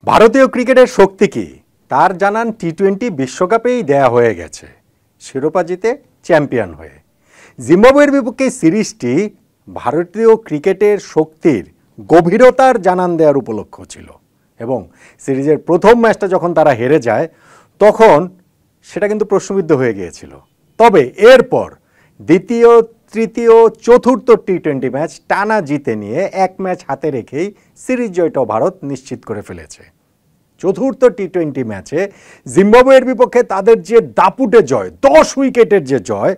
ভারতীয় ক্রিকেটের শক্তি কি তার জানান টি-20 বিশ্বকাপেই দেয়া হয়ে গেছে শিরোপা জিতে চ্যাম্পিয়ন হয়ে। জিম্বাবুয়ের বিপক্ষে সিরিজটি ভারতীয় ক্রিকেটের শক্তির গভীরতার জানান দেওয়ার উপলক্ষ ছিল এবং সিরিজের প্রথম ম্যাচটা যখন তারা হেরে যায় তখন সেটা কিন্তু প্রশ্নবিদ্ধ হয়ে গিয়েছিল। তবে এরপর দ্বিতীয়, তৃতীয়, চতুর্থ টি-20 ম্যাচ টানা জিতে নিয়ে এক ম্যাচ হাতে রেখেই সিরিজ জয়টাও ভারত নিশ্চিত করে ফেলেছে। চতুর্থ টি-20 ম্যাচে জিম্বাবুয়ের বিপক্ষে তাদের যে দাপুটে জয়, 10 উইকেটের যে জয়,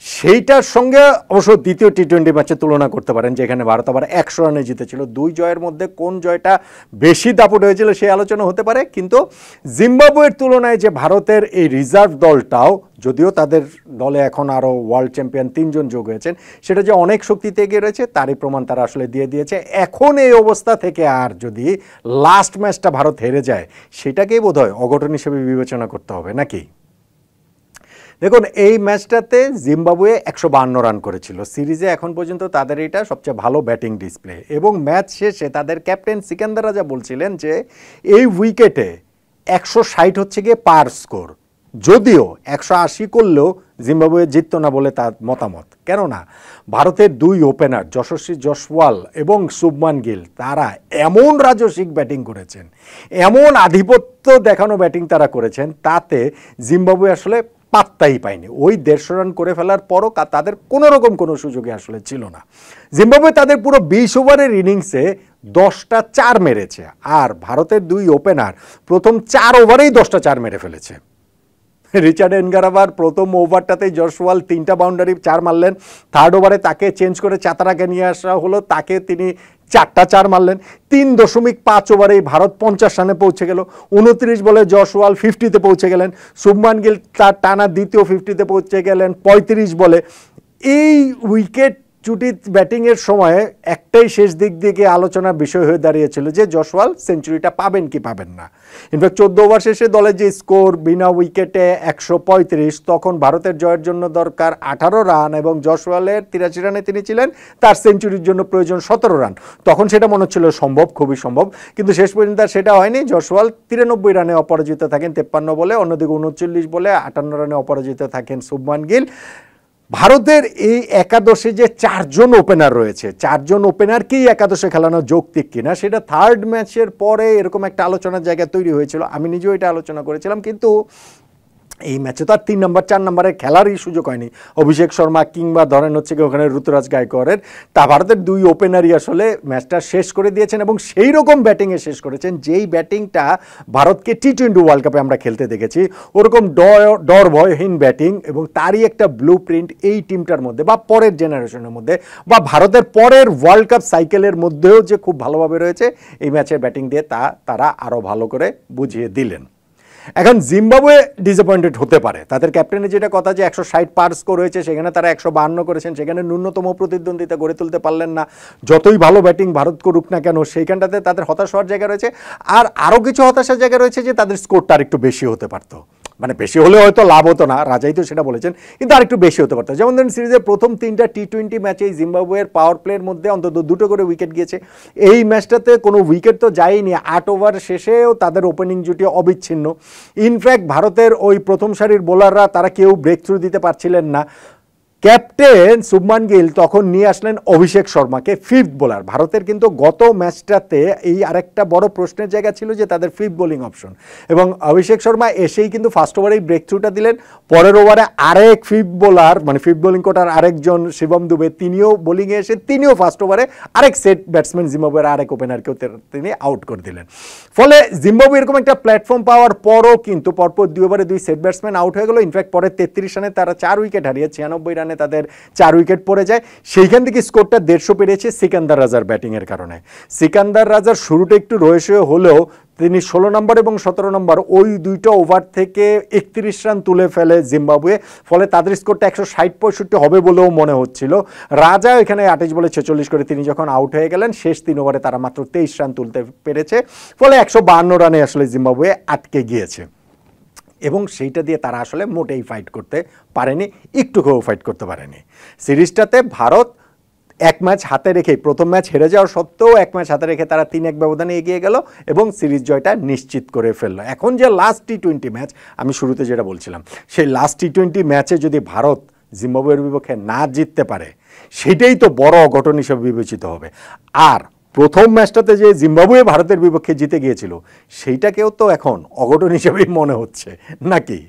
সেইটার সঙ্গে অবশ্য দ্বিতীয় টি-20 ম্যাচে তুলনা করতে পারেন, যেখানে ভারত আবার 100 রানে জিতেছিল। দুই জয়ের মধ্যে কোন জয়টা বেশি দাপুট হয়েছিল সেই আলোচনা হতে পারে, কিন্তু জিম্বাবুয়ের তুলনায় যে ভারতের এই রিজার্ভ দলটাও, যদিও তাদের দলে এখন আরও ওয়ার্ল্ড চ্যাম্পিয়ন 3 জন যোগ হয়েছেন, সেটা যে অনেক শক্তিতে এগিয়ে রয়েছে তারই প্রমাণ তারা আসলে দিয়ে দিয়েছে। এখন এই অবস্থা থেকে আর যদি লাস্ট ম্যাচটা ভারত হেরে যায়, সেটাকেই বোধহয় অঘটন হিসেবে বিবেচনা করতে হবে নাকি। দেখুন, এই ম্যাচটাতে জিম্বাবুয়ে 152 রান করেছিল। সিরিজে এখন পর্যন্ত তাদের এটা সবচেয়ে ভালো ব্যাটিং ডিসপ্লে, এবং ম্যাচ শেষে তাদের ক্যাপ্টেন সিকান্দার রাজা বলছিলেন যে এই উইকেটে 160 হচ্ছে গিয়ে পার স্কোর, যদিও 180 করলেও জিম্বাবুয়ে জিতত না বলে তার মতামত। কেননা ভারতের দুই ওপেনার যশস্বী জয়সওয়াল এবং শুভমান গিল, তারা এমন রাজসিক ব্যাটিং করেছেন, এমন আধিপত্য দেখানো ব্যাটিং তারা করেছেন, তাতে জিম্বাবুয়ে আসলে পাত্তাই পায়নি। ওই 150 রান করে ফেলার পরও তাদের কোনো রকম কোনো সুযোগে আসলে ছিল না। জিম্বাবুয়ে তাদের পুরো 20 ওভারের ইনিংসে 10টা 4 মেরেছে, আর ভারতের দুই ওপেনার প্রথম 4 ওভারেই 10টা 4 মেরে ফেলেছে। রিচার্ড এনগারাবার প্রথম ওভারটাতেই জয়সওয়াল 3টা বাউন্ডারি 4 মারলেন, থার্ড ওভারে তাকে চেঞ্জ করে চাতারাকে নিয়ে আসা হলো, তাকে তিনি 4টা 4 মারলেন। 3.5 ওভারেই ভারত 50 রানে পৌঁছে গেল। 29 বলে জয়সওয়াল 50-তে পৌঁছে গেলেন, শুভমান গিল তার টানা দ্বিতীয় 50-তে পৌঁছে গেলেন 35 বলে। এই উইকেট চুটি ব্যাটিংয়ের সময় একটাই শেষ দিক দিকে আলোচনার বিষয় হয়ে দাঁড়িয়েছিল যে জয়সওয়াল সেঞ্চুরিটা পাবেন কি পাবেন না। ইনফ্যাক্ট 14 ওভার শেষে দলের যে স্কোর বিনা উইকেটে 135, তখন ভারতের জয়ের জন্য দরকার 18 রান এবং জয়সওয়ালের 83 রানে তিনি ছিলেন, তার সেঞ্চুরির জন্য প্রয়োজন 17 রান। তখন সেটা মনে হচ্ছিল সম্ভব, খুবই সম্ভব, কিন্তু শেষ পর্যন্ত সেটা হয়নি। জয়সওয়াল 93 রানে অপরাজিত থাকেন 53 বলে, অন্যদিকে 39 বলে 58 রানে অপরাজিত থাকেন শুভমান গিল। ভারতের এই একাদশে যে 4 জন ওপেনার রয়েছে, 4 জন ওপেনারকেই একাদশে খেলানো যৌক্তিক কিনা, সেটা থার্ড ম্যাচের পরে এরকম একটা আলোচনার জায়গা তৈরি হয়েছিল। আমি নিজেও এটা আলোচনা করেছিলাম, কিন্তু এই ম্যাচে তো আর 3 নম্বর 4 নম্বরে খেলারই সুযোগ হয়নি। অভিষেক শর্মা কিংবা ধরেন হচ্ছে কি ওখানে ঋতুরাজ গায়কোয়াড়ের, তা ভারতের দুই ওপেনারই আসলে ম্যাচটা শেষ করে দিয়েছেন, এবং সেই রকম ব্যাটিংয়ে শেষ করেছেন যেই ব্যাটিংটা ভারতকে টি-20 ওয়ার্ল্ড কাপে আমরা খেলতে দেখেছি। ওরকম ডর ভয়হীন ব্যাটিং, এবং তারই একটা ব্লু প্রিন্ট এই টিমটার মধ্যে বা পরের জেনারেশনের মধ্যে বা ভারতের পরের ওয়ার্ল্ড কাপ সাইকেলের মধ্যেও যে খুব ভালোভাবে রয়েছে, এই ম্যাচের ব্যাটিং দিয়ে তারা আরও ভালো করে বুঝিয়ে দিলেন। এখন জিম্বাবুয়ে ডিসঅ্যাপয়েন্টেড হতে পারে। তাদের ক্যাপ্টেনের যেটা কথা যে 160 পার স্কোর হয়েছে, সেখানে তারা 152 করেছেন, সেখানে ন্যূনতম প্রতিদ্বন্দ্বিতা গড়ে তুলতে পারলেন না। যতই ভালো ব্যাটিং ভারত করুক না কেন, সেইখানটাতে তাদের হতাশ হওয়ার জায়গা রয়েছে। আর আরও কিছু হতাশার জায়গা রয়েছে যে তাদের স্কোরটা আর একটু বেশি হতে পারতো, মানে বেশি হলে হয়তো লাভ হতো না, রাজাই তো সেটা বলেছেন, কিন্তু আরেকটু বেশি হতে পারতো। যেমন ধরুন সিরিজের প্রথম 3টা টি-20 ম্যাচেই জিম্বাবুয়ের পাওয়ার প্লের মধ্যে অন্তত 2টো করে উইকেট গিয়েছে। এই ম্যাচটাতে কোনো উইকেট তো যায়নি, 8 ওভার শেষেও তাদের ওপেনিং জুটি অবিচ্ছিন্ন। ইনফ্যাক্ট ভারতের ওই প্রথম সারির বোলাররা তারা কেউ ব্রেক থ্রু দিতে পারছিলেন না। ক্যাপ্টেন শুভমান গিল তখন নিয়ে আসলেন অভিষেক শর্মাকে 5th বোলার। ভারতের কিন্তু গত ম্যাচটাতে এই আরেকটা বড় প্রশ্নের জায়গা ছিল যে তাদের 5th বোলিং অপশন, এবং অভিষেক শর্মা এসেই কিন্তু ফার্স্ট ওভারেই ব্রেক থ্রুটা দিলেন। পরের ওভারে আরেক 5th বোলার, মানে 5th বোলিং কোটার আরেকজন শিবম দুবে, তিনিও বোলিংয়ে এসে তিনিও ফার্স্ট ওভারে আরেক সেট ব্যাটসম্যান জিম্বাবুয়ের আরেক ওপেনারকেও তিনি আউট করে দিলেন। ফলে জিম্বাবুয়ে এরকম একটা প্ল্যাটফর্ম পাওয়ার পরও কিন্তু পরপর 2 ওভারে 2 সেট ব্যাটসম্যান আউট হয়ে গেল। ইনফ্যাক্ট পরে 33 রানে তারা 4 উইকেট হারিয়ে 96 রানে তাদের 4 উইকেট পড়ে যায়। সেইখান থেকে স্কোরটা 150 পেরেছে সিকান্দার রাজার ব্যাটিংয়ের কারণে। সিকান্দার রাজার শুরুটা একটু রয়েছে হলেও তিনি 16 নম্বর এবং 17 নম্বর ওই 2টা ওভার থেকে 31 রান তুলে ফেলে জিম্বাবুয়ে। ফলে তাদের স্কোরটা 160-65 হবে বলেও মনে হচ্ছিল। রাজা এখানে 28 বলে 46 করে তিনি যখন আউট হয়ে গেলেন, শেষ 3 ওভারে তারা মাত্র 23 রান তুলতে পেরেছে। ফলে 152 রানে আসলে জিম্বাবুয়ে আটকে গিয়েছে, এবং সেইটা দিয়ে তারা আসলে মোটেই ফাইট করতে পারেনি, একটুকুও ফাইট করতে পারেনি। সিরিজটাতে ভারত এক ম্যাচ হাতে রেখে, প্রথম ম্যাচ হেরে যাওয়ার সত্ত্বেও এক ম্যাচ হাতে রেখে তারা 3-1 ব্যবধানে এগিয়ে গেল এবং সিরিজ জয়টা নিশ্চিত করে ফেললো। এখন যে লাস্ট টি-20 ম্যাচ, আমি শুরুতে যেটা বলছিলাম, সেই লাস্ট টি-20 ম্যাচে যদি ভারত জিম্বাবুয়ের বিপক্ষে না জিততে পারে, সেটাই তো বড় অঘটন হিসেবে বিবেচিত হবে। আর প্রথম ম্যাচটাতে যে জিম্বাবুয়ে ভারতের বিপক্ষে জিতে গিয়েছিল, সেইটাকেও তো এখন অঘটন হিসেবেই মনে হচ্ছে, নাকি?